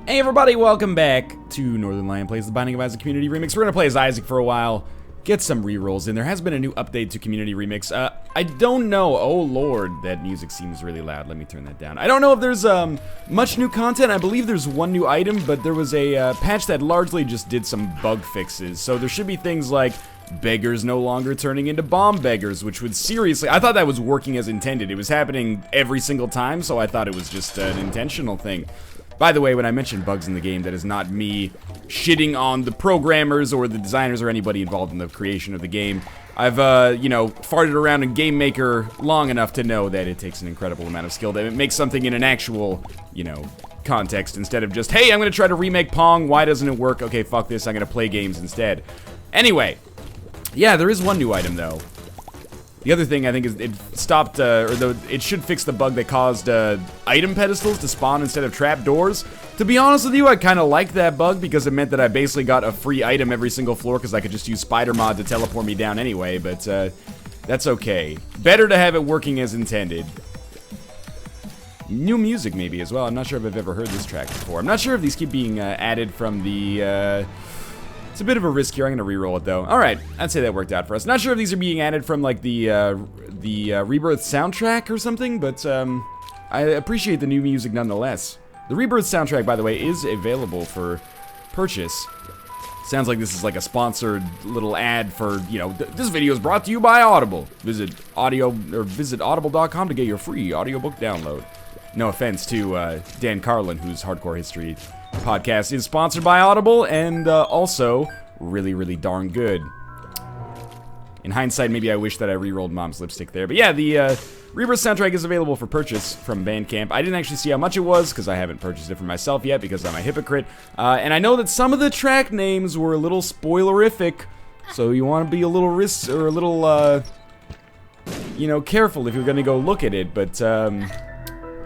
Hey everybody, welcome back to Northernlion Plays the Binding of Isaac Community Remix. We're gonna play as Isaac for a while, get some rerolls in. There has been a new update to Community Remix. I don't know, oh lord, that music seems really loud. Let me turn that down. I don't know if there's much new content. I believe there's one new item, but there was a patch that largely just did some bug fixes. So there should be things like beggars no longer turning into bomb beggars, which would seriously, I thought that was working as intended. It was happening every single time, so I thought it was just an intentional thing. By the way, when I mention bugs in the game, that is not me shitting on the programmers or the designers or anybody involved in the creation of the game. I've, you know, farted around in Game Maker long enough to know that it takes an incredible amount of skill to make something in an actual, you know, context instead of just, hey, I'm gonna try to remake Pong, why doesn't it work? Okay, fuck this, I'm gonna play games instead. Anyway, yeah, there is one new item, though. The other thing I think is it stopped, it should fix the bug that caused item pedestals to spawn instead of trap doors. To be honest with you, I kind of liked that bug because it meant that I basically got a free item every single floor because I could just use Spider Mod to teleport me down anyway, but that's okay. Better to have it working as intended. New music maybe as well. I'm not sure if I've ever heard this track before. I'm not sure if these keep being added from the... It's a bit of a risk here. I'm gonna re-roll it though. All right, I'd say that worked out for us. Not sure if these are being added from like the Rebirth soundtrack or something, but I appreciate the new music nonetheless. The Rebirth soundtrack, by the way, is available for purchase. Sounds like this is like a sponsored little ad for, you know, this video is brought to you by Audible. Visit audible.com to get your free audiobook download. No offense to Dan Carlin, whose Hardcore History podcast is sponsored by Audible and also really, really darn good. In hindsight, maybe I wish that I re-rolled Mom's Lipstick there. But yeah, the Rebirth soundtrack is available for purchase from Bandcamp. I didn't actually see how much it was because I haven't purchased it for myself yet because I'm a hypocrite. And I know that some of the track names were a little spoilerific, so you want to be a little you know, careful if you're going to go look at it. But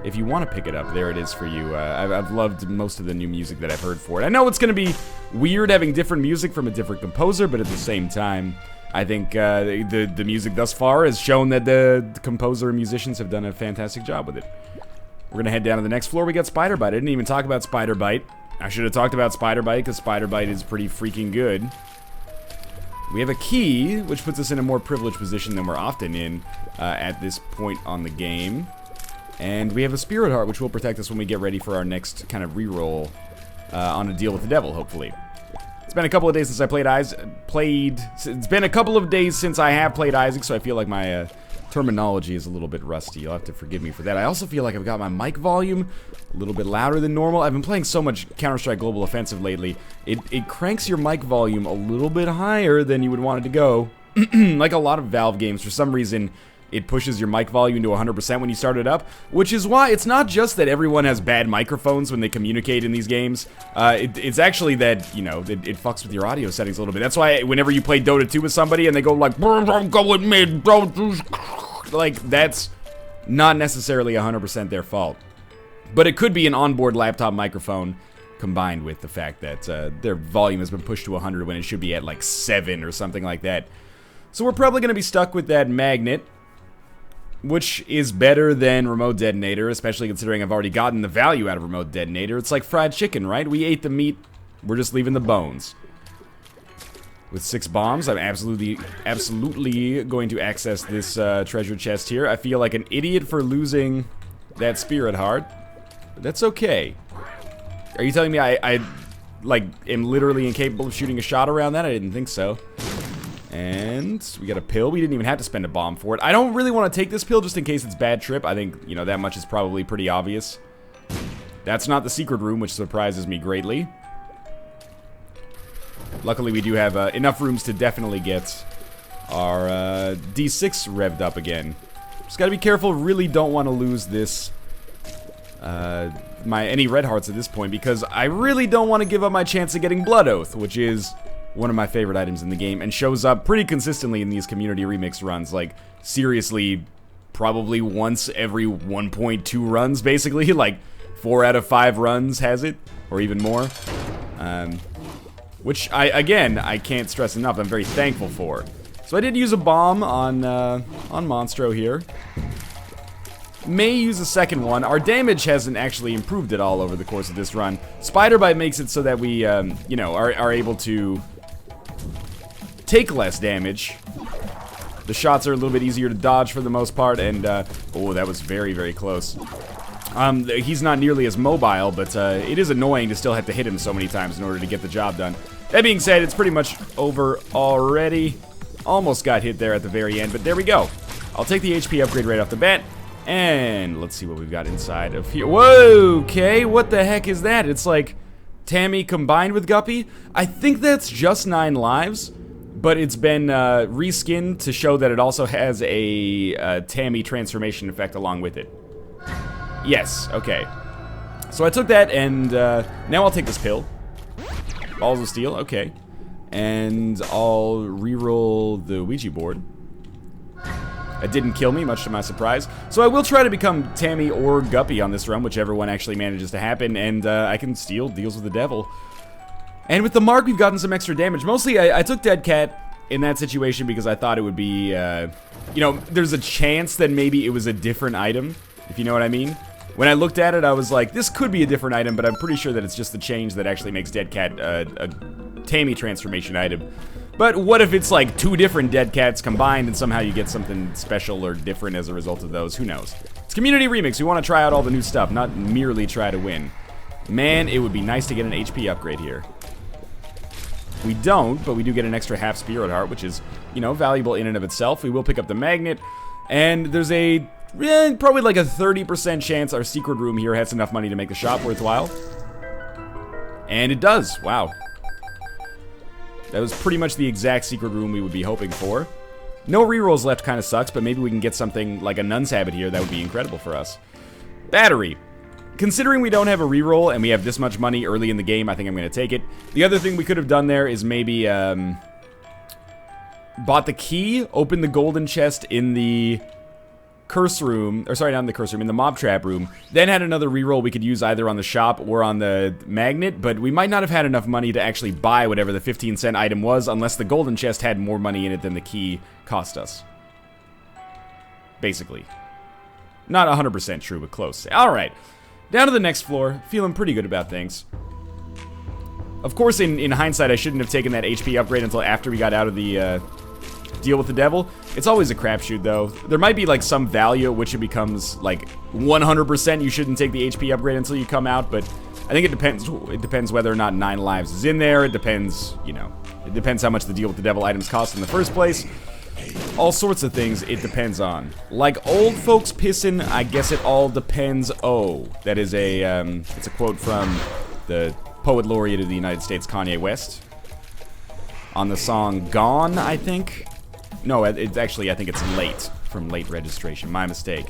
if you want to pick it up, there it is for you. I've loved most of the new music that I've heard for it. I know it's going to be weird having different music from a different composer, but at the same time, I think the music thus far has shown that the composer and musicians have done a fantastic job with it. We're going to head down to the next floor. We got Spider Bite. I didn't even talk about Spider Bite. I should have talked about Spider Bite because Spider Bite is pretty freaking good. We have a key, which puts us in a more privileged position than we're often in at this point on the game. And we have a Spirit Heart, which will protect us when we get ready for our next kind of reroll on a deal with the devil, hopefully. It's been a couple of days since I it's been a couple of days since I have played Isaac, so I feel like my terminology is a little bit rusty. You'll have to forgive me for that. I also feel like I've got my mic volume a little bit louder than normal. I've been playing so much Counter-Strike Global Offensive lately. It cranks your mic volume a little bit higher than you would want it to go. Like a lot of Valve games, for some reason, it pushes your mic volume to 100% when you start it up, which is why it's not just that everyone has bad microphones when they communicate in these games. It's actually that, you know, it fucks with your audio settings a little bit. That's why whenever you play Dota 2 with somebody and they go like, go with me, like, that's not necessarily 100% their fault. But it could be an onboard laptop microphone combined with the fact that their volume has been pushed to 100 when it should be at like 7 or something like that. So we're probably going to be stuck with that magnet, which is better than Remote Detonator, especially considering I've already gotten the value out of Remote Detonator. It's like fried chicken, right? We ate the meat, we're just leaving the bones. With 6 bombs, I'm absolutely going to access this treasure chest here. I feel like an idiot for losing that Spirit Heart, but that's okay. Are you telling me I like, am literally incapable of shooting a shot around that? I didn't think so. And we got a pill. We didn't even have to spend a bomb for it. I don't really want to take this pill just in case it's bad trip. I think, you know, that much is probably pretty obvious. That's not the secret room, which surprises me greatly. Luckily, we do have enough rooms to definitely get our D6 revved up again. Just gotta be careful. Really don't want to lose this, any red hearts at this point, because I really don't want to give up my chance of getting Blood Oath, which is one of my favorite items in the game, and shows up pretty consistently in these community remix runs. Like, seriously, probably once every 1.2 runs, basically. Like, 4 out of 5 runs has it, or even more. Which, I can't stress enough, I'm very thankful for. So I did use a bomb on Monstro here. May use a second one. Our damage hasn't actually improved at all over the course of this run. Spider Bite makes it so that we, you know, are able to take less damage. The shots are a little bit easier to dodge for the most part, and, oh, that was very, very close. He's not nearly as mobile, but it is annoying to still have to hit him so many times in order to get the job done. That being said, it's pretty much over already. Almost got hit there at the very end, but there we go. I'll take the HP upgrade right off the bat, and let's see what we've got inside of here. Whoa, okay, what the heck is that? It's like Tammy combined with Guppy? I think that's just 9 lives, but it's been reskinned to show that it also has a Tammy transformation effect along with it. Yes, okay. So I took that, and now I'll take this pill. Balls of Steel, okay. And I'll reroll the Ouija board. It didn't kill me, much to my surprise. So I will try to become Tammy or Guppy on this run, whichever one actually manages to happen, and I can steal deals with the devil. And with the mark, we've gotten some extra damage. Mostly, I took Dead Cat in that situation because I thought it would be, you know, there's a chance that maybe it was a different item, if you know what I mean. When I looked at it, I was like, this could be a different item, but I'm pretty sure that it's just the change that actually makes Dead Cat a Tammy transformation item. But what if it's like 2 different Dead Cats combined and somehow you get something special or different as a result of those? Who knows? It's Community Remix. We want to try out all the new stuff, not merely try to win. Man, it would be nice to get an HP upgrade here. We don't, but we do get an extra half Spirit Heart, which is, you know, valuable in and of itself. We will pick up the Magnet, and there's a probably like a 30% chance our secret room here has enough money to make the shop worthwhile. And it does. Wow. That was pretty much the exact secret room we would be hoping for. No rerolls left kind of sucks, but maybe we can get something like a Nun's Habit here. That would be incredible for us. Battery. Considering we don't have a reroll and we have this much money early in the game, I think I'm going to take it. The other thing we could have done there is maybe bought the key, opened the golden chest in the curse room, or sorry, not in the curse room, in the mob trap room, then had another reroll we could use either on the shop or on the magnet, but we might not have had enough money to actually buy whatever the 15-cent item was unless the golden chest had more money in it than the key cost us. Basically. Not 100% true, but close. Alright, down to the next floor, feeling pretty good about things. Of course, in hindsight, I shouldn't have taken that HP upgrade until after we got out of the deal with the devil. It's always a crapshoot, though. There might be, like, some value at which it becomes, like, 100% you shouldn't take the HP upgrade until you come out, but I think it depends. It depends whether or not 9 lives is in there. It depends, you know, it depends how much the deal with the devil items cost in the first place. All sorts of things it depends on. Like old folks pissin', I guess it all depends. Oh, that is a, it's a quote from the Poet Laureate of the United States, Kanye West, on the song Gone, I think. No, it's actually, I think it's Late, from Late Registration. My mistake.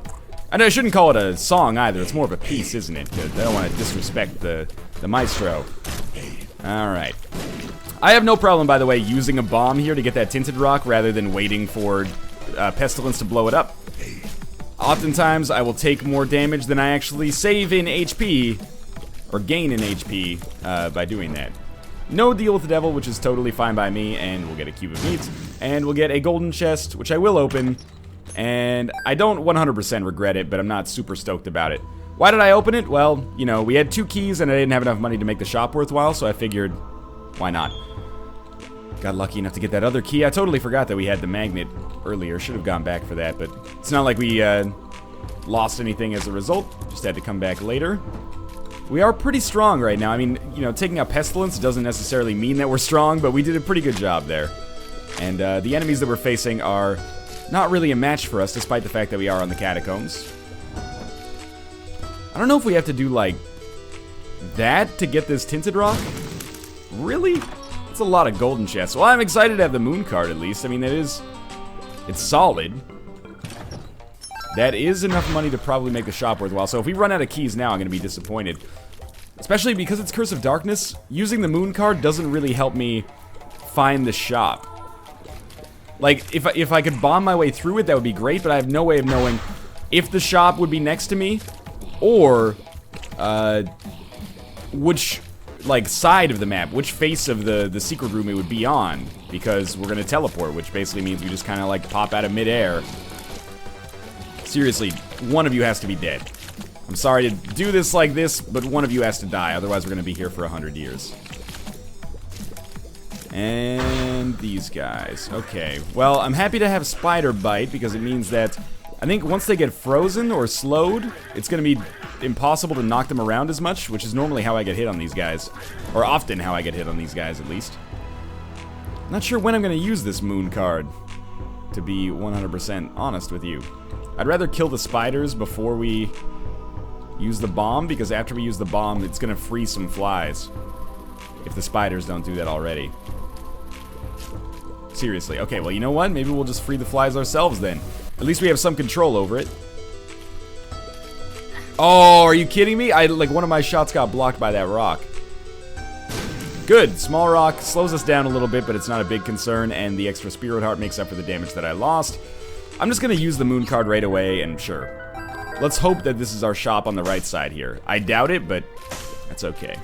And I shouldn't call it a song either. It's more of a piece, isn't it? I don't want to disrespect the maestro. Alright. I have no problem, by the way, using a bomb here to get that tinted rock rather than waiting for Pestilence to blow it up. Oftentimes, I will take more damage than I actually save in HP, or gain in HP, by doing that. No deal with the devil, which is totally fine by me, and we'll get a cube of meat, and we'll get a golden chest, which I will open, and I don't 100% regret it, but I'm not super stoked about it. Why did I open it? Well, you know, we had 2 keys, and I didn't have enough money to make the shop worthwhile, so I figured, why not? Got lucky enough to get that other key. I totally forgot that we had the magnet earlier. Should have gone back for that, but it's not like we lost anything as a result. Just had to come back later. We are pretty strong right now. I mean, you know, taking out Pestilence doesn't necessarily mean that we're strong, but we did a pretty good job there. And the enemies that we're facing are not really a match for us, despite the fact that we are on the catacombs. I don't know if we have to do, like, that to get this tinted rock. Really? It's a lot of golden chests. Well, I'm excited to have the moon card, at least. I mean, it's solid. That is enough money to probably make the shop worthwhile. So if we run out of keys now, I'm going to be disappointed. Especially because it's Curse of Darkness. Using the moon card doesn't really help me find the shop. Like, if I could bomb my way through it, that would be great, but I have no way of knowing if the shop would be next to me, or which, like, side of the map, which face of the secret room it would be on, because we're going to teleport, which basically means we just kind of, like, pop out of midair. Seriously, one of you has to be dead. I'm sorry to do this like this, but one of you has to die. Otherwise, we're going to be here for 100 years. And these guys. Okay. Well, I'm happy to have Spider Bite because it means that I think once they get frozen or slowed, it's going to be impossible to knock them around as much, which is normally how I get hit on these guys. Or often how I get hit on these guys, at least. Not sure when I'm going to use this moon card, to be 100% honest with you. I'd rather kill the spiders before we use the bomb, because after we use the bomb, it's going to free some flies. If the spiders don't do that already. Seriously. Okay, well, you know what? Maybe we'll just free the flies ourselves then. At least we have some control over it. Oh, are you kidding me? Like, one of my shots got blocked by that rock. Good. Small rock slows us down a little bit, but it's not a big concern, and the extra Spirit Heart makes up for the damage that I lost. I'm just going to use the moon card right away, and sure. Let's hope that this is our shop on the right side here. I doubt it, but that's okay.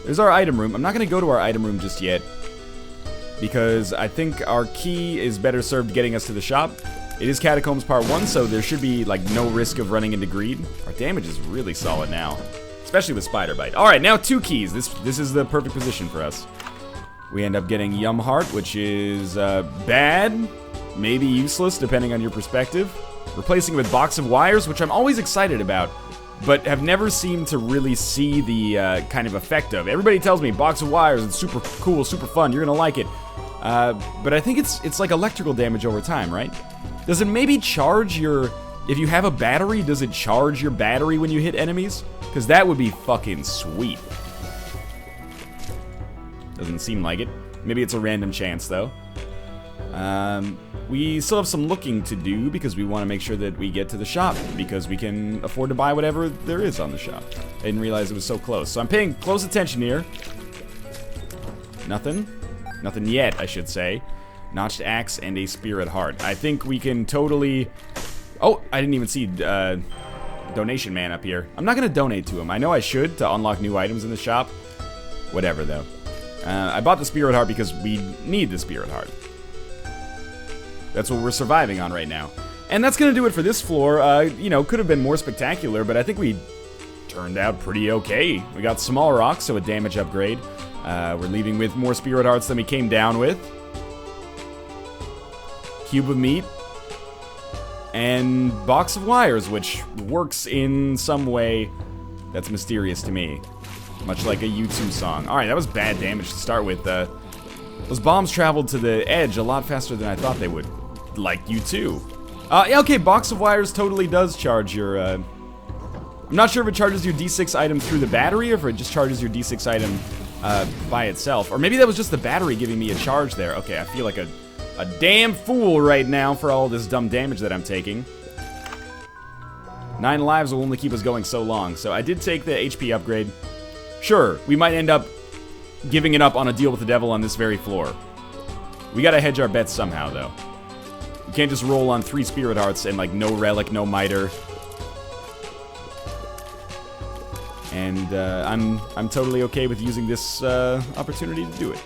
There's our item room. I'm not going to go to our item room just yet, because I think our key is better served getting us to the shop. It is Catacombs Part 1, so there should be, like, no risk of running into greed. Our damage is really solid now, especially with Spider Bite. Alright, now 2 keys. This is the perfect position for us. We end up getting Yum Heart, which is bad, maybe useless, depending on your perspective. Replacing it with Box of Wires, which I'm always excited about, but have never seemed to really see the kind of effect of. Everybody tells me Box of Wires, it's super cool, super fun, you're gonna like it. But I think it's like electrical damage over time, right? Does it maybe charge your... If you have a battery, does it charge your battery when you hit enemies? Because that would be fucking sweet. Doesn't seem like it. Maybe it's a random chance, though. We still have some looking to do because we want to make sure that we get to the shop because we can afford to buy whatever there is on the shop. I didn't realize it was so close. So I'm paying close attention here. Nothing. Nothing yet, I should say. Notched axe and a Spirit Heart. I think we can totally... Oh, I didn't even see Donation Man up here. I'm not going to donate to him. I know I should to unlock new items in the shop. Whatever, though. I bought the Spirit Heart because we need the Spirit Heart. That's what we're surviving on right now. And that's going to do it for this floor. You know, could have been more spectacular, but I think we turned out pretty okay. We got small rocks, so a damage upgrade. We're leaving with more Spirit Hearts than we came down with. Cube of meat. And Box of Wires, which works in some way that's mysterious to me. Much like a U2 song. Alright, that was bad damage to start with. Those bombs traveled to the edge a lot faster than I thought they would. Like U2. Yeah, okay, Box of Wires totally does charge your, I'm not sure if it charges your D6 item through the battery, or if it just charges your D6 item by itself. Or maybe that was just the battery giving me a charge there. Okay, I feel like a damn fool right now for all this dumb damage that I'm taking. 9 lives will only keep us going so long. So I did take the HP upgrade. Sure, we might end up giving it up on a deal with the devil on this very floor. We gotta hedge our bets somehow, though. You can't just roll on 3 Spirit Hearts and, like, no Relic, no Miter. And I'm totally okay with using this opportunity to do it.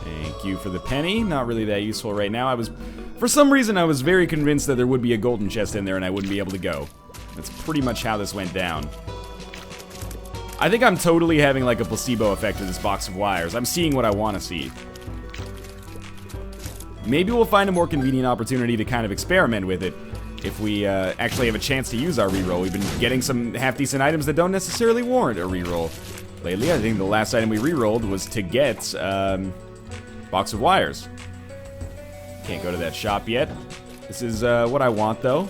Thank you for the penny. Not really that useful right now. For some reason, I was very convinced that there would be a golden chest in there and I wouldn't be able to go. That's pretty much how this went down. I think I'm totally having like a placebo effect with this Box of Wires. I'm seeing what I want to see. Maybe we'll find a more convenient opportunity to kind of experiment with it if we actually have a chance to use our reroll. We've been getting some half-decent items that don't necessarily warrant a reroll lately. I think the last item we rerolled was to get Box of Wires. Can't go to that shop yet. This is what I want, though.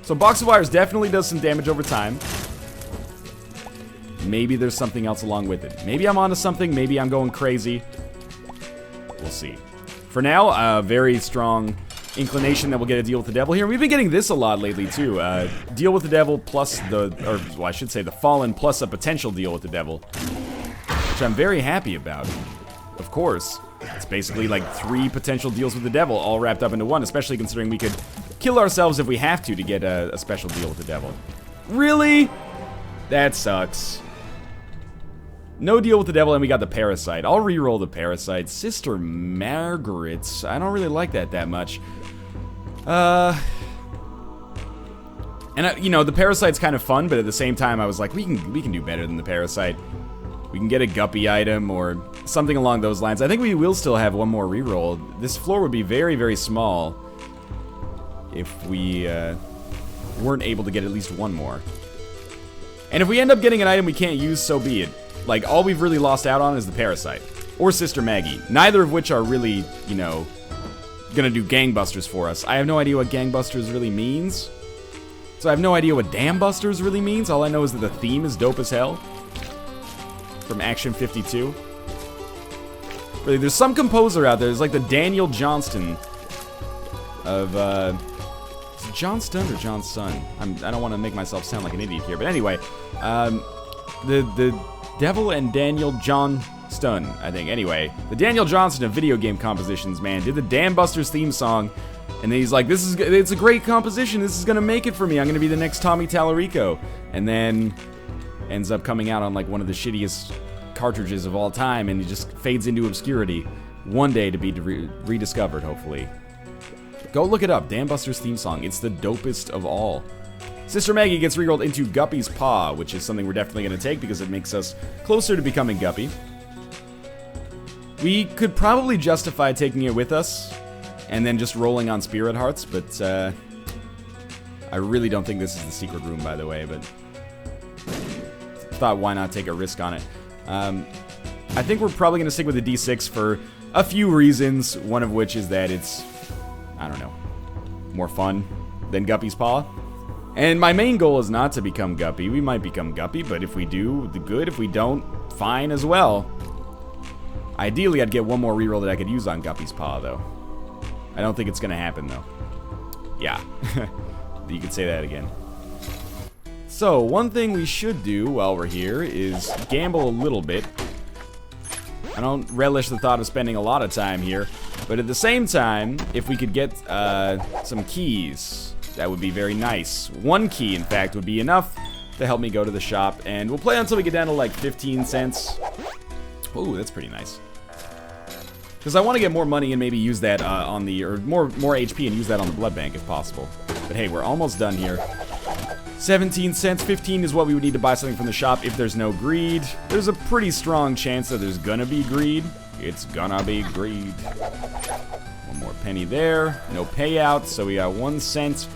So Box of Wires definitely does some damage over time. Maybe there's something else along with it. Maybe I'm onto something. Maybe I'm going crazy. We'll see. For now, a very strong inclination that we'll get a deal with the devil here. We've been getting this a lot lately, too. Deal with the devil plus well, I should say the fallen plus a potential deal with the devil. Which I'm very happy about. Of course. It's basically like 3 potential deals with the devil all wrapped up into one, especially considering we could kill ourselves if we have to get a special deal with the devil. Really? That sucks. No deal with the devil, and we got the Parasite. I'll re-roll the Parasite. Sister Margaret's. I don't really like that much. And, you know, the Parasite's kind of fun, but at the same time, I was like, we can do better than the Parasite. We can get a Guppy item or something along those lines. I think we will still have one more reroll. This floor would be very, very small if we weren't able to get at least one more. And if we end up getting an item we can't use, so be it. Like, all we've really lost out on is the Parasite. Or Sister Maggie. Neither of which are really, you know, gonna do gangbusters for us. I have no idea what gangbusters really means. So I have no idea what dambusters really means. All I know is that the theme is dope as hell. From Action 52. Really, there's some composer out there. There's like the Daniel Johnston of, is it Johnston or Johnson? I don't want to make myself sound like an idiot here, but anyway, the Devil and Daniel Johnston, I think. Anyway, the Daniel Johnston of video game compositions, man, did the Dambusters theme song, and then he's like, it's a great composition. This is gonna make it for me. I'm gonna be the next Tommy Tallarico, and then ends up coming out on like one of the shittiest cartridges of all time, and he just fades into obscurity. One day to be rediscovered, hopefully. Go look it up, Dambusters theme song. It's the dopest of all. Sister Maggie gets rerolled into Guppy's Paw, which is something we're definitely going to take because it makes us closer to becoming Guppy. We could probably justify taking it with us and then just rolling on Spirit Hearts, but I really don't think this is the secret room, by the way, but thought why not take a risk on it. I think we're probably going to stick with the D6 for a few reasons, one of which is that it's, I don't know, more fun than Guppy's Paw. And my main goal is not to become Guppy. We might become Guppy, but if we do, the good. If we don't, fine as well. Ideally, I'd get one more reroll that I could use on Guppy's Paw, though. I don't think it's going to happen, though. Yeah. You could say that again. So, one thing we should do while we're here is gamble a little bit. I don't relish the thought of spending a lot of time here, but at the same time, if we could get some keys, that would be very nice. One key, in fact, would be enough to help me go to the shop, and we'll play until we get down to like 15 cents. Ooh, that's pretty nice. Because I want to get more money and maybe use that on the, or more HP and use that on the blood bank if possible. But hey, we're almost done here. 17 cents, 15 is what we would need to buy something from the shop if there's no greed. There's a pretty strong chance that there's gonna be greed. It's gonna be greed. One more penny there. No payout, so we got 1 cent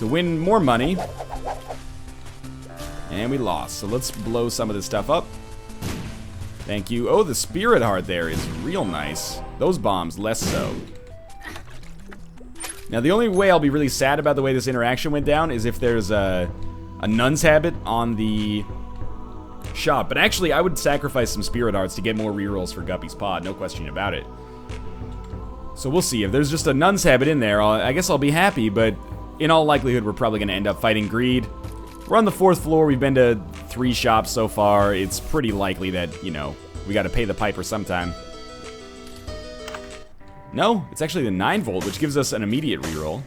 to win more money. And we lost, so let's blow some of this stuff up. Thank you. Oh, the Spirit Heart there is real nice. Those bombs, less so. Now, the only way I'll be really sad about the way this interaction went down is if there's a Nun's Habit on the shop. But actually, I would sacrifice some Spirit Hearts to get more rerolls for Guppy's Pod, no question about it. So we'll see. If there's just a Nun's Habit in there, I guess I'll be happy, but in all likelihood, we're probably going to end up fighting greed. We're on the 4th floor. We've been to 3 shops so far. It's pretty likely that, you know, we got to pay the piper sometime. No, it's actually the 9-volt, which gives us an immediate reroll,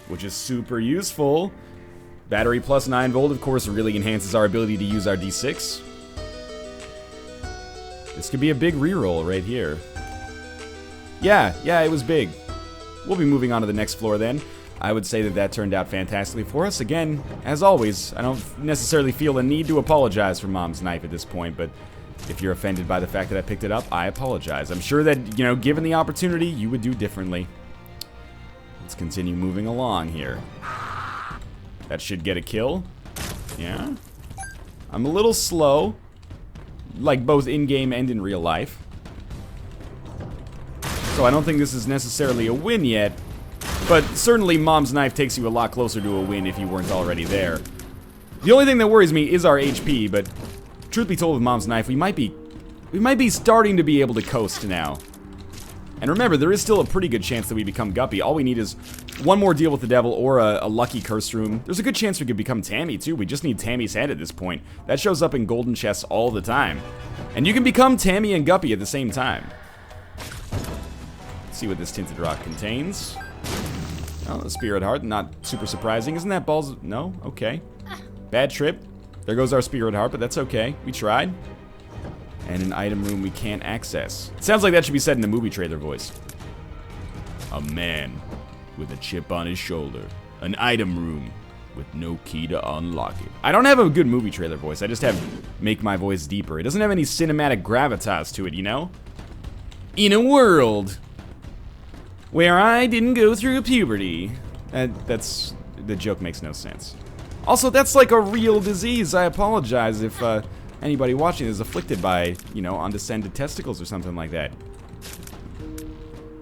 which is super useful. Battery plus 9-volt, of course, really enhances our ability to use our D6. This could be a big reroll right here. Yeah, it was big. We'll be moving on to the next floor then. I would say that turned out fantastically for us. Again, as always, I don't necessarily feel the need to apologize for Mom's knife at this point, but if you're offended by the fact that I picked it up, I apologize. I'm sure that, you know, given the opportunity, you would do differently. Let's continue moving along here. That should get a kill. Yeah. I'm a little slow, like both in-game and in real life. So I don't think this is necessarily a win yet, but certainly Mom's knife takes you a lot closer to a win if you weren't already there. The only thing that worries me is our HP, but truth be told, with Mom's knife, we might be starting to be able to coast now. And remember, there is still a pretty good chance that we become Guppy. All we need is one more deal with the devil or a lucky curse room. There's a good chance we could become Tammy, too. We just need Tammy's head at this point. That shows up in golden chests all the time. And you can become Tammy and Guppy at the same time. Let's see what this tinted rock contains. Oh, the Spirit Heart, not super surprising. Isn't that balls? No? Okay. Bad trip. There goes our Spirit Heart, but that's okay. We tried. And an item room we can't access. It sounds like that should be said in the movie trailer voice. A man with a chip on his shoulder. An item room with no key to unlock it. I don't have a good movie trailer voice. I just have make my voice deeper. It doesn't have any cinematic gravitas to it, you know? In a world where I didn't go through puberty. That's... the joke makes no sense. Also, that's like a real disease. I apologize if anybody watching is afflicted by, you know, undescended testicles or something like that.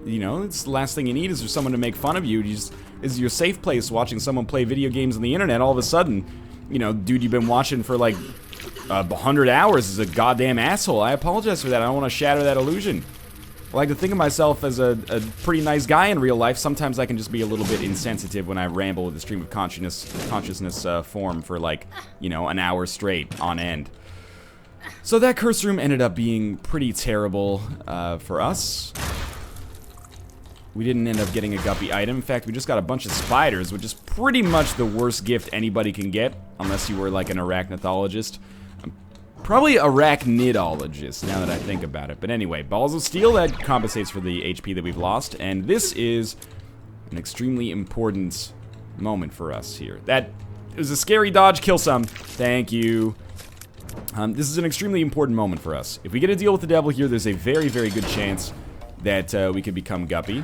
You know, it's the last thing you need is for someone to make fun of you. This is your safe place watching someone play video games on the internet. All of a sudden, you know, dude you've been watching for like 100 hours is a goddamn asshole. I apologize for that. I don't want to shatter that illusion. I like to think of myself as a pretty nice guy in real life. Sometimes I can just be a little bit insensitive when I ramble with the stream of consciousness form for like, you know, an hour straight on end. So that curse room ended up being pretty terrible for us. We didn't end up getting a guppy item. In fact, we just got a bunch of spiders, which is pretty much the worst gift anybody can get, unless you were like an arachnothologist. Probably arachnidologist, now that I think about it. But anyway, balls of steel, that compensates for the HP that we've lost. And this is an extremely important moment for us here. That is a scary dodge, kill some. Thank you. This is an extremely important moment for us. If we get a deal with the devil here, there's a very, very good chance that we could become guppy.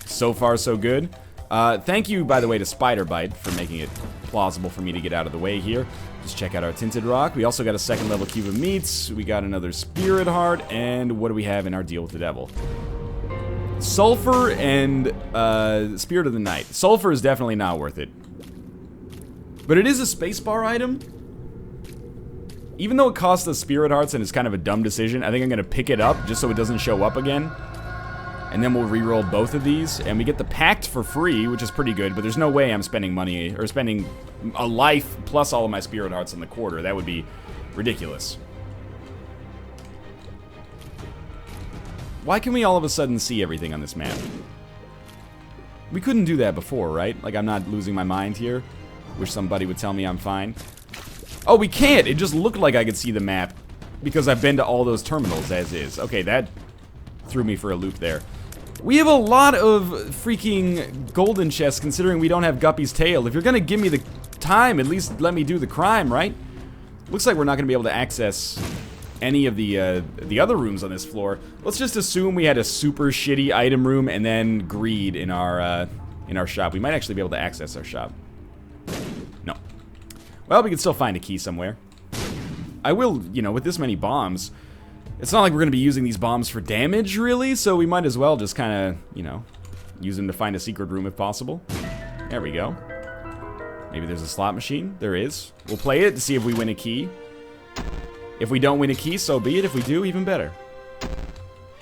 So far, so good. Thank you, by the way, to Spider Bite for making it plausible for me to get out of the way here. Just check out our Tinted Rock. We also got a second level Cube of Meats. We got another Spirit Heart. And what do we have in our deal with the devil? Sulfur and Spirit of the Night. Sulfur is definitely not worth it. But it is a spacebar item. Even though it costs us Spirit Hearts and it's kind of a dumb decision, I think I'm going to pick it up just so it doesn't show up again. And then we'll re-roll both of these, and we get the Pact for free, which is pretty good, but there's no way I'm spending money, or spending a life plus all of my Spirit Hearts in the quarter. That would be ridiculous. Why can we all of a sudden see everything on this map? We couldn't do that before, right? Like, I'm not losing my mind here. Wish somebody would tell me I'm fine. Oh, we can't! It just looked like I could see the map because I've been to all those terminals as is. Okay, that threw me for a loop there. We have a lot of freaking golden chests considering we don't have Guppy's tail. If you're gonna give me the time, at least let me do the crime, right? Looks like we're not gonna be able to access any of the other rooms on this floor. Let's just assume we had a super shitty item room and then greed in our shop. We might actually be able to access our shop. No. Well, we can still find a key somewhere. I will, you know, with this many bombs, it's not like we're going to be using these bombs for damage, really, so we might as well just kind of, you know, use them to find a secret room if possible. There we go. Maybe there's a slot machine. There is. We'll play it to see if we win a key. If we don't win a key, so be it. If we do, even better.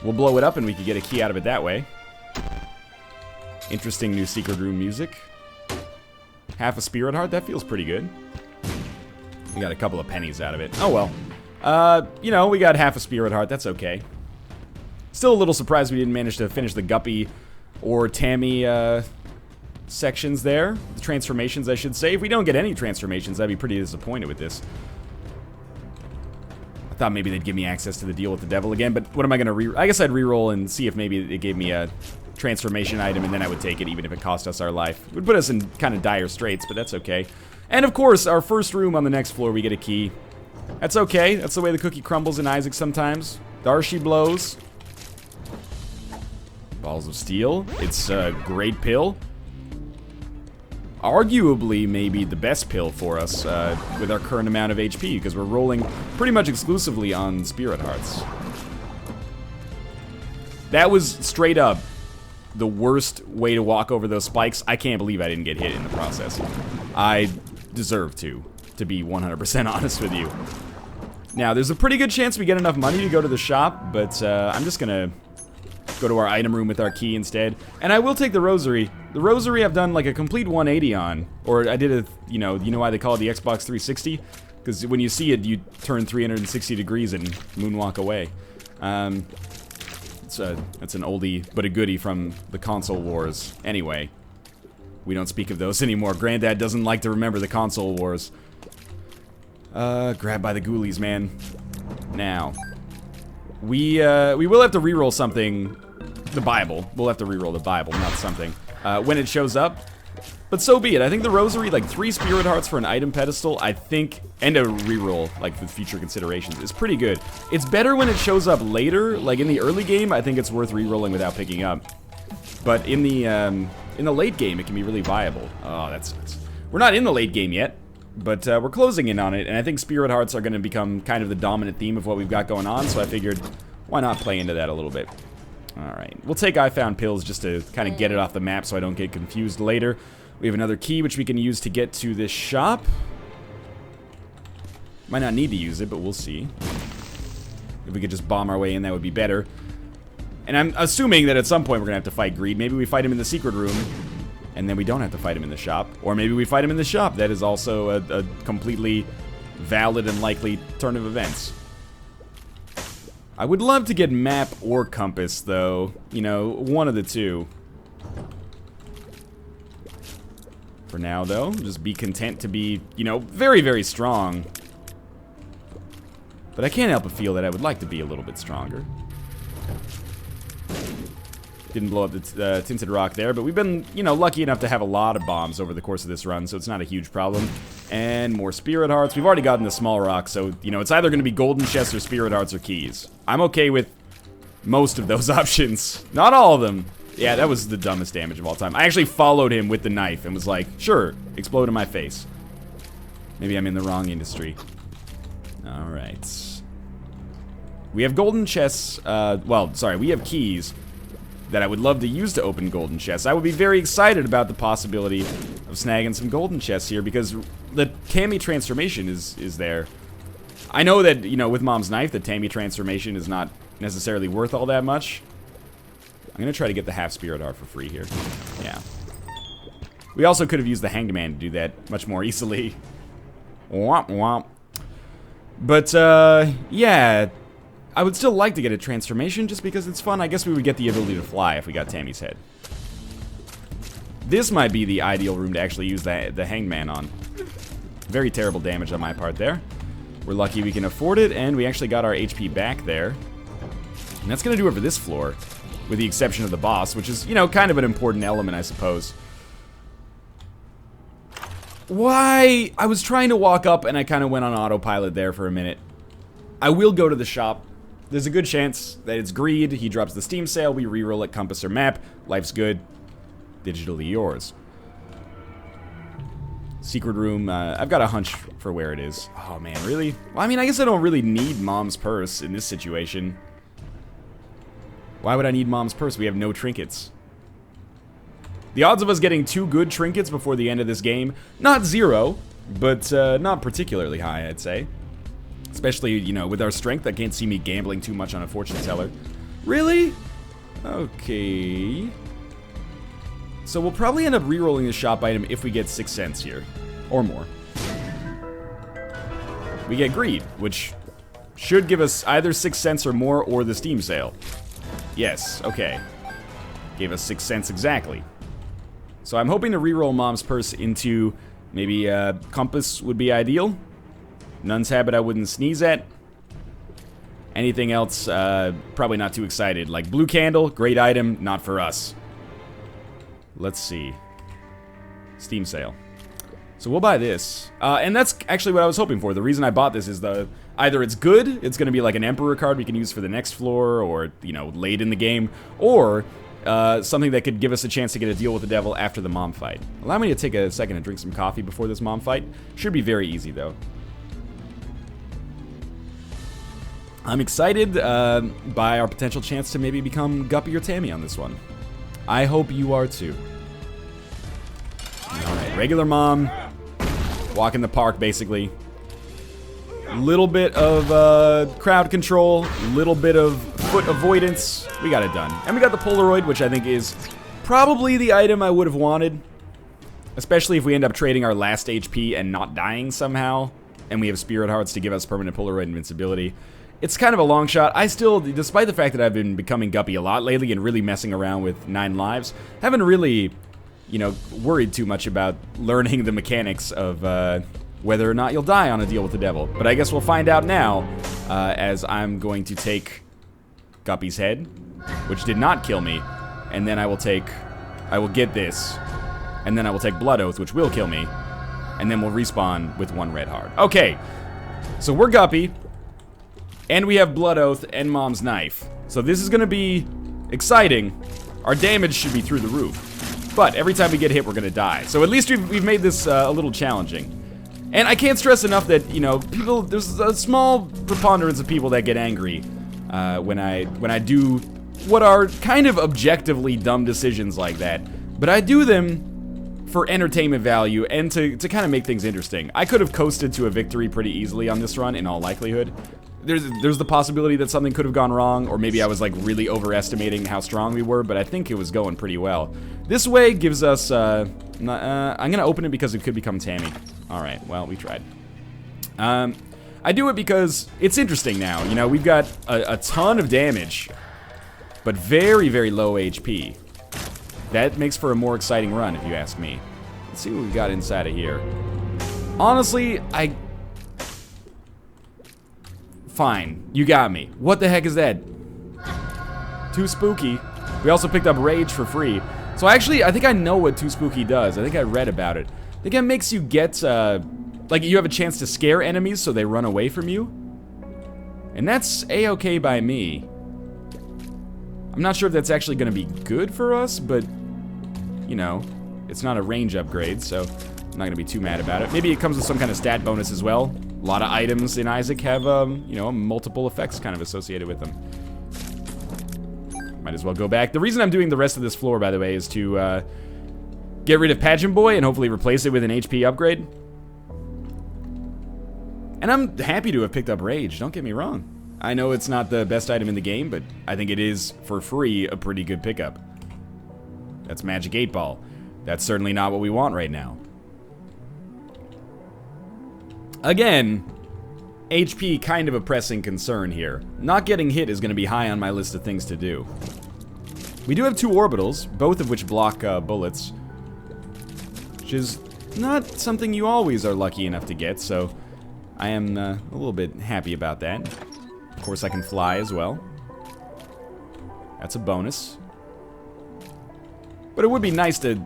We'll blow it up and we can get a key out of it that way. Interesting new secret room music. Half a Spirit Heart, that feels pretty good. We got a couple of pennies out of it. Oh well. You know, we got half a Spirit Heart, that's okay. Still a little surprised we didn't manage to finish the Guppy or Tammy, sections there. The transformations, I should say. If we don't get any transformations, I'd be pretty disappointed with this. I thought maybe they'd give me access to the deal with the devil again, but what am I gonna I guess I'd re-roll and see if maybe it gave me a transformation item, and then I would take it even if it cost us our life. It would put us in kind of dire straits, but that's okay. And of course, our first room on the next floor, we get a key. That's okay. That's the way the cookie crumbles in Isaac sometimes. Darcy blows. Balls of Steel. It's a great pill. Arguably, maybe the best pill for us with our current amount of HP, because we're rolling pretty much exclusively on Spirit Hearts. That was straight up the worst way to walk over those spikes. I can't believe I didn't get hit in the process. I deserve to be 100% honest with you. Now, there's a pretty good chance we get enough money to go to the shop, but I'm just gonna go to our item room with our key instead. And I will take the rosary. The rosary I've done like a complete 180 on. Or I did a, you know why they call it the Xbox 360? Because when you see it, you turn 360 degrees and moonwalk away. That's an oldie but a goodie from the console wars. Anyway, we don't speak of those anymore. Granddad doesn't like to remember the console wars. Grabbed by the ghoulies, man. Now, we will have to reroll something. The Bible. We'll have to reroll the Bible, not something. When it shows up, But so be it. I think the Rosary, like 3 Spirit Hearts for an item pedestal, I think, and a reroll, like with future considerations, is pretty good. It's better when it shows up later. Like in the early game, I think it's worth rerolling without picking up. But in the late game, it can be really viable. Oh, that sucks. We're not in the late game yet, but we're closing in on it, and I think Spirit Hearts are going to become kind of the dominant theme of what we've got going on, so I figured, why not play into that a little bit? Alright, we'll take I Found Pills just to kind of get it off the map so I don't get confused later. We have another key which we can use to get to this shop. Might not need to use it, but we'll see. If we could just bomb our way in, that would be better. And I'm assuming that at some point we're going to have to fight Greed. Maybe we fight him in the secret room, and then we don't have to fight him in the shop. Or maybe we fight him in the shop. That is also a completely valid and likely turn of events. I would love to get map or compass, though. You know, one of the two. For now, though, just be content to be, you know, very, very strong. But I can't help but feel that I would like to be a little bit stronger. Didn't blow up the Tinted Rock there, but we've been, you know, lucky enough to have a lot of bombs over the course of this run, so it's not a huge problem. And more Spirit Hearts. We've already gotten the Small Rock, so, you know, it's either going to be Golden Chests or Spirit Hearts or Keys. I'm okay with most of those options. Not all of them. Yeah, that was the dumbest damage of all time. I actually followed him with the knife and was like, sure, explode in my face. Maybe I'm in the wrong industry. Alright. We have golden chests, well, sorry, we have keys that I would love to use to open golden chests. I would be very excited about the possibility of snagging some golden chests here because the Tammy transformation is there. I know that, you know, with Mom's knife, the Tammy transformation is not necessarily worth all that much. I'm gonna try to get the half Spirit Heart for free here. Yeah. We also could have used the Hanged Man to do that much more easily. Womp womp. But, yeah. I would still like to get a transformation just because it's fun. I guess we would get the ability to fly if we got Tammy's head. This might be the ideal room to actually use the Hanged Man on. Very terrible damage on my part there. We're lucky we can afford it, and we actually got our HP back there. And that's gonna do it for this floor. With the exception of the boss, which is, you know, kind of an important element, I suppose. Why? I was trying to walk up and I kind of went on autopilot there for a minute. I will go to the shop. There's a good chance that it's Greed. He drops the Steam sale. We reroll it, compass or map. Life's good. Digitally yours. Secret room. I've got a hunch for where it is. Oh, man, really? Well, I mean, I guess I don't really need Mom's purse in this situation. Why would I need Mom's purse? We have no trinkets. The odds of us getting 2 good trinkets before the end of this game, not 0, but not particularly high, I'd say. Especially, you know, with our strength, I can't see me gambling too much on a fortune teller. Really? Okay. So we'll probably end up re-rolling the shop item if we get 6 cents here. Or more. We get Greed, which should give us either 6 cents or more or the Steam sale. Yes, okay. Gave us 6 cents exactly. So I'm hoping to re-roll Mom's purse into maybe compass would be ideal. Nun's habit I wouldn't sneeze at. Anything else, probably not too excited. Like blue candle, great item, not for us. Let's see. Steam sale. So we'll buy this. And that's actually what I was hoping for. The reason I bought this is either it's good, it's going to be like an Emperor card we can use for the next floor, or, you know, late in the game, or something that could give us a chance to get a deal with the devil after the Mom fight. Allow me to take a second and drink some coffee before this Mom fight. Should be very easy, though. I'm excited by our potential chance to maybe become Guppy or Tammy on this one. I hope you are too. Alright, regular Mom. Walk in the park, basically. Little bit of crowd control, little bit of foot avoidance. We got it done. And we got the Polaroid, which I think is probably the item I would have wanted. Especially if we end up trading our last HP and not dying somehow. And we have Spirit Hearts to give us permanent Polaroid invincibility. It's kind of a long shot. I still, despite the fact that I've been becoming Guppy a lot lately and really messing around with 9 lives, haven't really, you know, worried too much about learning the mechanics of whether or not you'll die on a deal with the devil. But I guess we'll find out now, as I'm going to take Guppy's head, which did not kill me, and then I will get this, and then I will take Blood Oath, which will kill me, and then we'll respawn with 1 red heart. Okay, so we're Guppy, and we have Blood Oath and Mom's Knife. So this is gonna be exciting. Our damage should be through the roof. But every time we get hit, we're gonna die. So at least we've made this a little challenging. And I can't stress enough that, you know, there's a small preponderance of people that get angry when I do what are kind of objectively dumb decisions like that. But I do them for entertainment value and to kind of make things interesting. I could have coasted to a victory pretty easily on this run, in all likelihood. There's the possibility that something could have gone wrong, or maybe I was like really overestimating how strong we were, but I think it was going pretty well. This way gives us, I'm gonna open it because it could become Tammy. Alright, well, we tried. I do it because it's interesting now. You know, we've got a ton of damage, but very, very low HP. That makes for a more exciting run, if you ask me. Let's see what we've got inside of here. Honestly, Fine, you got me. What the heck is that? Too Spooky. We also picked up Rage for free. So actually, I think I know what Too Spooky does. I think I read about it. I think it makes you get, like you have a chance to scare enemies so they run away from you. And that's A-okay by me. I'm not sure if that's actually gonna be good for us, but, you know, it's not a range upgrade, so I'm not gonna be too mad about it. Maybe it comes with some kind of stat bonus as well. A lot of items in Isaac have, you know, multiple effects kind of associated with them. Might as well go back. The reason I'm doing the rest of this floor, by the way, is to get rid of Pageant Boy and hopefully replace it with an HP upgrade. And I'm happy to have picked up Rage, don't get me wrong. I know it's not the best item in the game, but I think it is, for free, a pretty good pickup. That's Magic 8 Ball. That's certainly not what we want right now. Again, HP kind of a pressing concern here. Not getting hit is going to be high on my list of things to do. We do have 2 orbitals, both of which block bullets, which is not something you always are lucky enough to get, so I am a little bit happy about that. Of course, I can fly as well. That's a bonus. But it would be nice to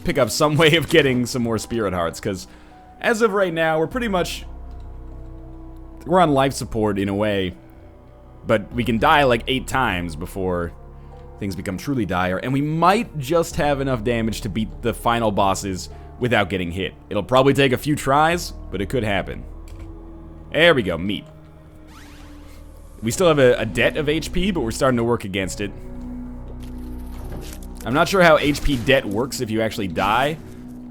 pick up some way of getting some more Spirit Hearts, because as of right now, we're on life support in a way, but we can die like 8 times before things become truly dire, and we might just have enough damage to beat the final bosses without getting hit. It'll probably take a few tries, but it could happen. There we go, meat. We still have a debt of HP, but we're starting to work against it. I'm not sure how HP debt works if you actually die.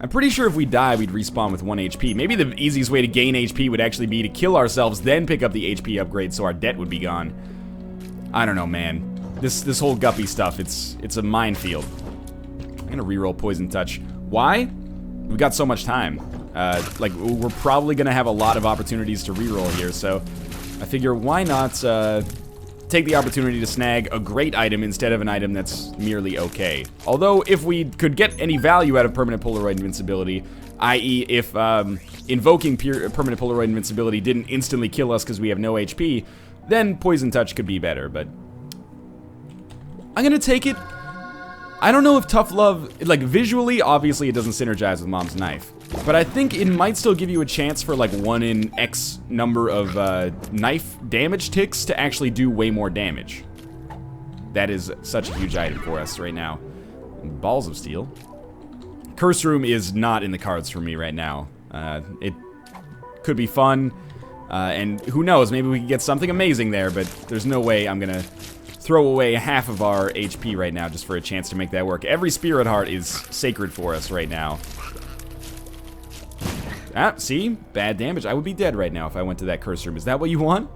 I'm pretty sure if we die, we'd respawn with 1 HP. Maybe the easiest way to gain HP would actually be to kill ourselves, then pick up the HP upgrade so our debt would be gone. I don't know, man. This whole Guppy stuff, it's a minefield. I'm gonna reroll Poison Touch. Why? We've got so much time. Like, we're probably gonna have a lot of opportunities to reroll here, so I figure why not take the opportunity to snag a great item instead of an item that's merely okay. Although, if we could get any value out of Permanent Polaroid Invincibility, i.e. if invoking Permanent Polaroid Invincibility didn't instantly kill us because we have no HP, then Poison Touch could be better, but I'm gonna take it. I don't know if Tough Love, like visually, obviously it doesn't synergize with Mom's Knife, but I think it might still give you a chance for like 1 in X number of knife damage ticks to actually do way more damage. That is such a huge item for us right now. Balls of Steel. Curse Room is not in the cards for me right now. It could be fun, and who knows, maybe we can get something amazing there, but there's no way I'm gonna throw away half of our HP right now just for a chance to make that work. Every Spirit Heart is sacred for us right now. Ah, see? Bad damage. I would be dead right now if I went to that Curse Room. Is that what you want?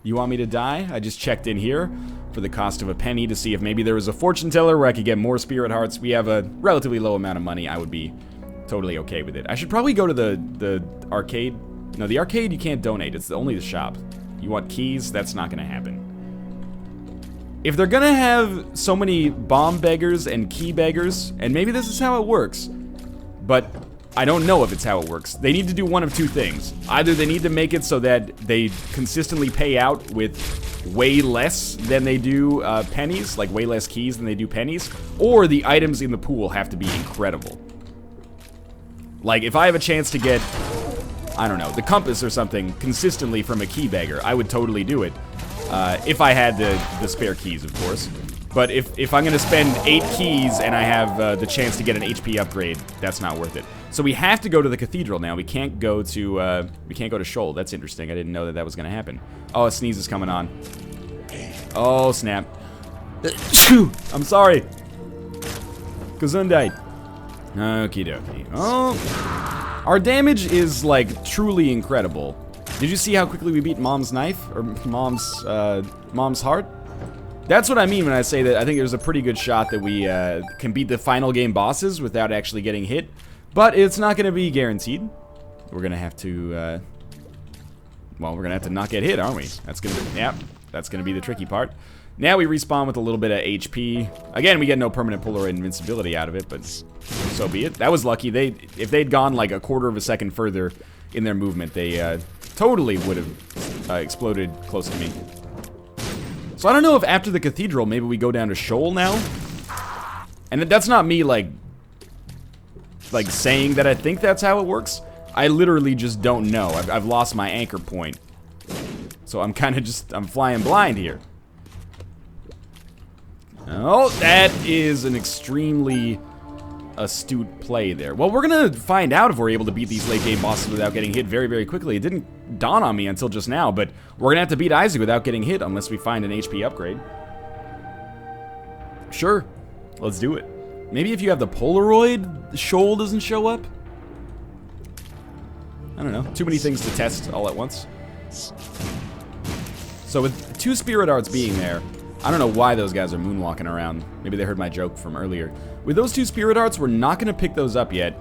You want me to die? I just checked in here for the cost of a penny to see if maybe there was a fortune teller where I could get more Spirit Hearts. We have a relatively low amount of money. I would be totally okay with it. I should probably go to the arcade. No, the arcade you can't donate. It's only the shop. You want keys? That's not going to happen. If they're gonna have so many bomb beggars and key beggars, and maybe this is how it works, but I don't know if it's how it works. They need to do one of 2 things. Either they need to make it so that they consistently pay out with way less than they do pennies, like way less keys than they do pennies, or the items in the pool have to be incredible. Like, if I have a chance to get, I don't know, the compass or something consistently from a key beggar, I would totally do it. If I had the spare keys, of course. But if I'm going to spend 8 keys and I have the chance to get an HP upgrade, that's not worth it. So we have to go to the cathedral now. We can't go to Shoal. That's interesting. I didn't know that that was going to happen. Oh, a sneeze is coming on. Oh, snap. I'm sorry. Gesundheit. Okie dokie. Oh, our damage is, like, truly incredible. Did you see how quickly we beat Mom's knife? Or Mom's heart? That's what I mean when I say that I think there's a pretty good shot that we can beat the final game bosses without actually getting hit. But it's not going to be guaranteed. We're going to have to, well, we're going to have to not get hit, aren't we? That's going to, yep, that's going to be the tricky part. Now we respawn with a little bit of HP. Again, we get no permanent Polaroid invincibility out of it, but so be it. That was lucky. If they'd gone like a quarter of a second further in their movement, they totally would have exploded close to me. So I don't know if after the cathedral, maybe we go down to Shoal now. And that's not me, like saying that I think that's how it works. I literally just don't know. I've lost my anchor point. So I'm kind of just, I'm flying blind here. Oh, that is an extremely astute play there. Well, we're going to find out if we're able to beat these late game bosses without getting hit very, very quickly. It didn't dawn on me until just now, but we're going to have to beat Isaac without getting hit unless we find an HP upgrade. Sure, let's do it. Maybe if you have the Polaroid, Shoal doesn't show up? I don't know. Too many things to test all at once. So with 2 Spirit Arts being there, I don't know why those guys are moonwalking around. Maybe they heard my joke from earlier. With those 2 Spirit Arts, we're not going to pick those up yet.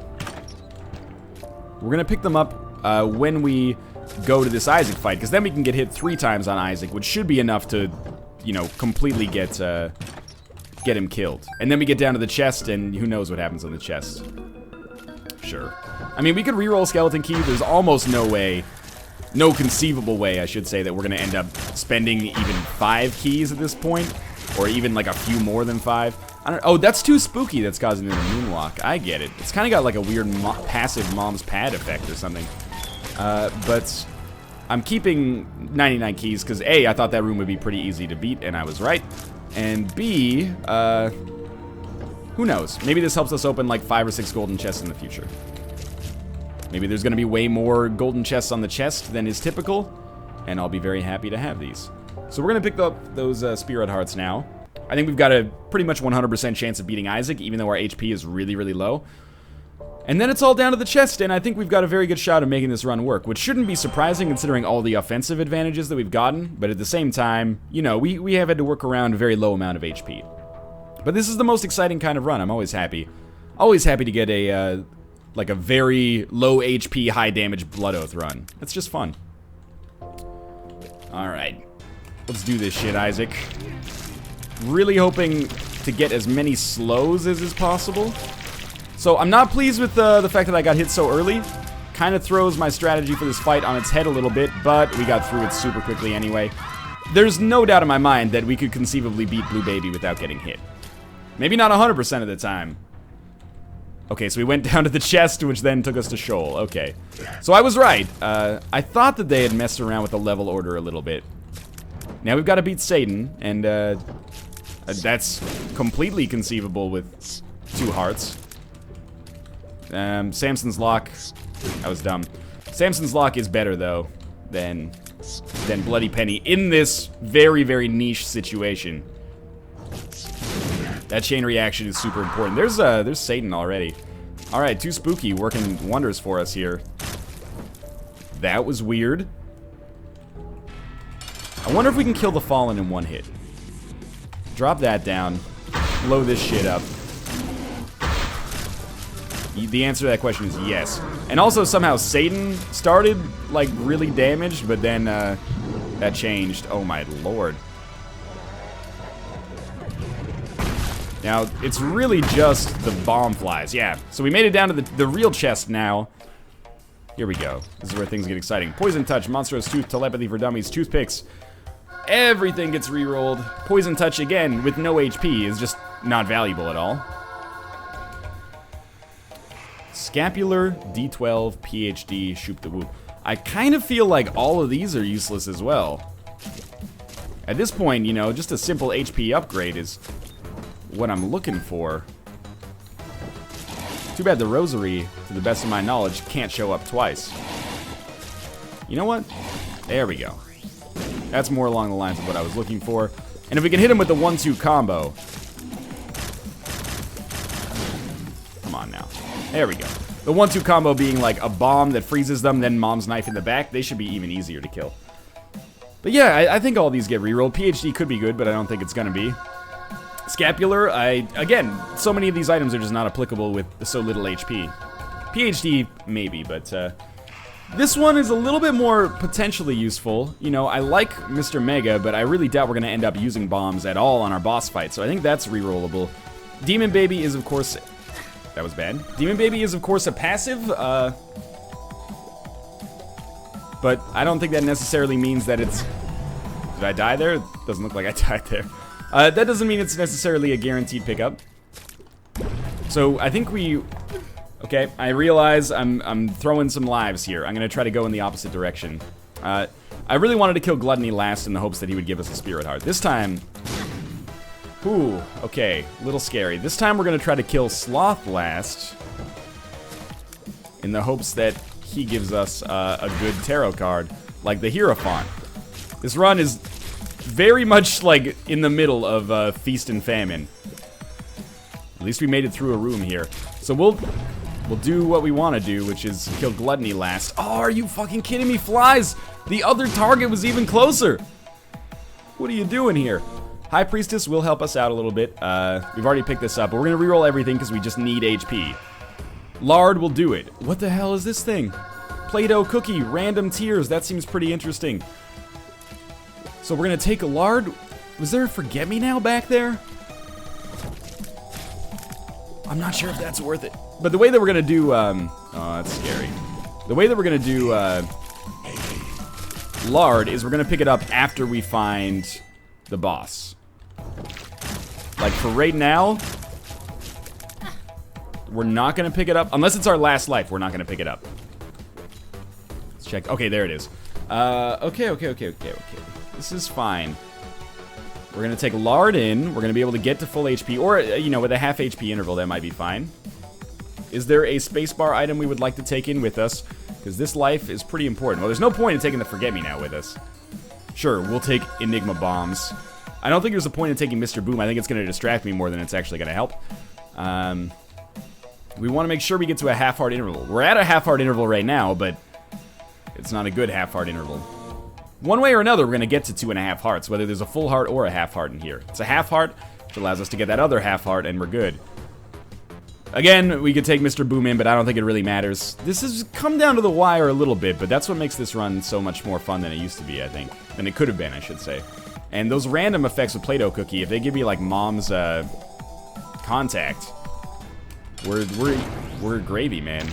We're going to pick them up when we go to this Isaac fight, because then we can get hit 3 times on Isaac, which should be enough to, you know, completely get him killed. And then we get down to the chest, and who knows what happens on the chest. Sure. I mean, we could reroll Skeleton Key. There's almost no way, no conceivable way, I should say, that we're going to end up spending even 5 keys at this point, or even like a few more than 5. I don't. Oh, that's too spooky. That's causing the moonwalk. I get it. It's kind of got like a weird passive Mom's pad effect or something. But I'm keeping 99 keys because A, I thought that room would be pretty easy to beat, and I was right. And B, who knows? Maybe this helps us open like 5 or 6 golden chests in the future. Maybe there's going to be way more golden chests on the chest than is typical, and I'll be very happy to have these. So we're going to pick up those Spirit Hearts now. I think we've got a pretty much 100% chance of beating Isaac, even though our HP is really, really low. And then it's all down to the chest, and I think we've got a very good shot of making this run work, which shouldn't be surprising considering all the offensive advantages that we've gotten, but at the same time, you know, we have had to work around a very low amount of HP. But this is the most exciting kind of run. I'm always happy. Always happy to get a, like a very low HP, high damage Blood Oath run. It's just fun. Alright. Let's do this shit, Isaac. Really hoping to get as many slows as is possible. So I'm not pleased with the fact that I got hit so early. Kind of throws my strategy for this fight on its head a little bit, but we got through it super quickly anyway. There's no doubt in my mind that we could conceivably beat Blue Baby without getting hit. Maybe not 100% of the time. Okay, so we went down to the chest, which then took us to Shoal. Okay. So I was right. I thought that they had messed around with the level order a little bit. Now we've got to beat Satan, and that's completely conceivable with 2 hearts. Samson's Lock. That was dumb. Samson's Lock is better, though, than Bloody Penny in this very, very niche situation. That chain reaction is super important. There's Satan already. Alright, too spooky, working wonders for us here. That was weird. I wonder if we can kill the Fallen in 1 hit. Drop that down. Blow this shit up. The answer to that question is yes. And also, somehow, Satan started, like, really damaged, but then, that changed. Oh my lord. Now, it's really just the bomb flies. Yeah, so we made it down to the real chest now. Here we go. This is where things get exciting. Poison Touch, Monstrous Tooth, Telepathy for Dummies, Toothpicks. Everything gets rerolled. Poison Touch, again, with no HP, is just not valuable at all. Scapular, D12, PhD, Shoop the Woo. I kind of feel like all of these are useless as well. At this point, you know, just a simple HP upgrade is what I'm looking for. Too bad the Rosary, to the best of my knowledge, can't show up twice. You know what? There we go. That's more along the lines of what I was looking for. And if we can hit him with the 1-2 combo. Come on now. There we go. The 1-2 combo being like a bomb that freezes them, then Mom's Knife in the back. They should be even easier to kill. But yeah, I think all these get rerolled. PhD could be good, but I don't think it's going to be. Scapular, again, so many of these items are just not applicable with so little HP. PhD, maybe, but this one is a little bit more potentially useful. You know, I like Mr. Mega, but I really doubt we're going to end up using bombs at all on our boss fight, so I think that's rerollable. Demon Baby is, of course... That was bad. Demon Baby is, of course, a passive, but I don't think that necessarily means that it's... Did I die there? Doesn't look like I died there. That doesn't mean it's necessarily a guaranteed pickup. So I think we... Okay, I realize I'm throwing some lives here. I'm gonna try to go in the opposite direction. I really wanted to kill Gluttony last in the hopes that he would give us a Spirit Heart. This time... Ooh, okay, a little scary. This time we're gonna try to kill Sloth last in the hopes that he gives us a good tarot card, like the Hierophant. This run is very much like in the middle of Feast and Famine. At least we made it through a room here. So we'll do what we want to do, which is kill Gluttony last. Oh, are you fucking kidding me, flies? The other target was even closer. What are you doing here? High Priestess will help us out a little bit. We've already picked this up, but we're gonna reroll everything because we just need HP. Lard will do it. What the hell is this thing? Play-Doh cookie, random tears. That seems pretty interesting. So we're gonna take a Lard. Was there a Forget-Me-Now back there? I'm not sure if that's worth it. But the way that we're gonna do, oh, that's scary. The way that we're gonna do, Lard is we're gonna pick it up after we find the boss. Like, for right now, we're not gonna pick it up. Unless it's our last life, we're not gonna pick it up. Let's check. Okay, there it is. Okay. This is fine. We're gonna take Lard in. We're gonna be able to get to full HP, or, you know, with a half HP interval, that might be fine. Is there a spacebar item we would like to take in with us? Because this life is pretty important. Well, there's no point in taking the Forget-Me-Now with us. Sure, we'll take Enigma Bombs. I don't think there's a point in taking Mr. Boom. I think it's going to distract me more than it's actually going to help. We want to make sure we get to a half-heart interval. We're at a half-heart interval right now, but it's not a good half-heart interval. One way or another, we're going to get to 2.5 hearts, whether there's a full heart or a half heart in here. It's a half heart, which allows us to get that other half heart, and we're good. Again, we could take Mr. Boom in, but I don't think it really matters. This has come down to the wire a little bit, but that's what makes this run so much more fun than it used to be, I think. Than it could have been, I should say. And those random effects with Play-Doh Cookie, if they give me, like, Mom's, contact, we're gravy, man.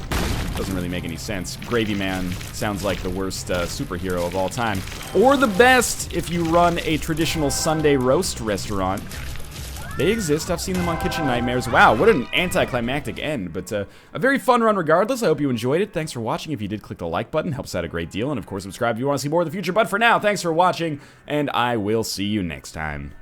Doesn't really make any sense. Gravy Man sounds like the worst superhero of all time. Or the best if you run a traditional Sunday roast restaurant. They exist. I've seen them on Kitchen Nightmares. Wow, what an anticlimactic end. But a very fun run regardless. I hope you enjoyed it. Thanks for watching. If you did, click the like button. Helps out a great deal. And of course, subscribe if you want to see more of the future. But for now, thanks for watching. And I will see you next time.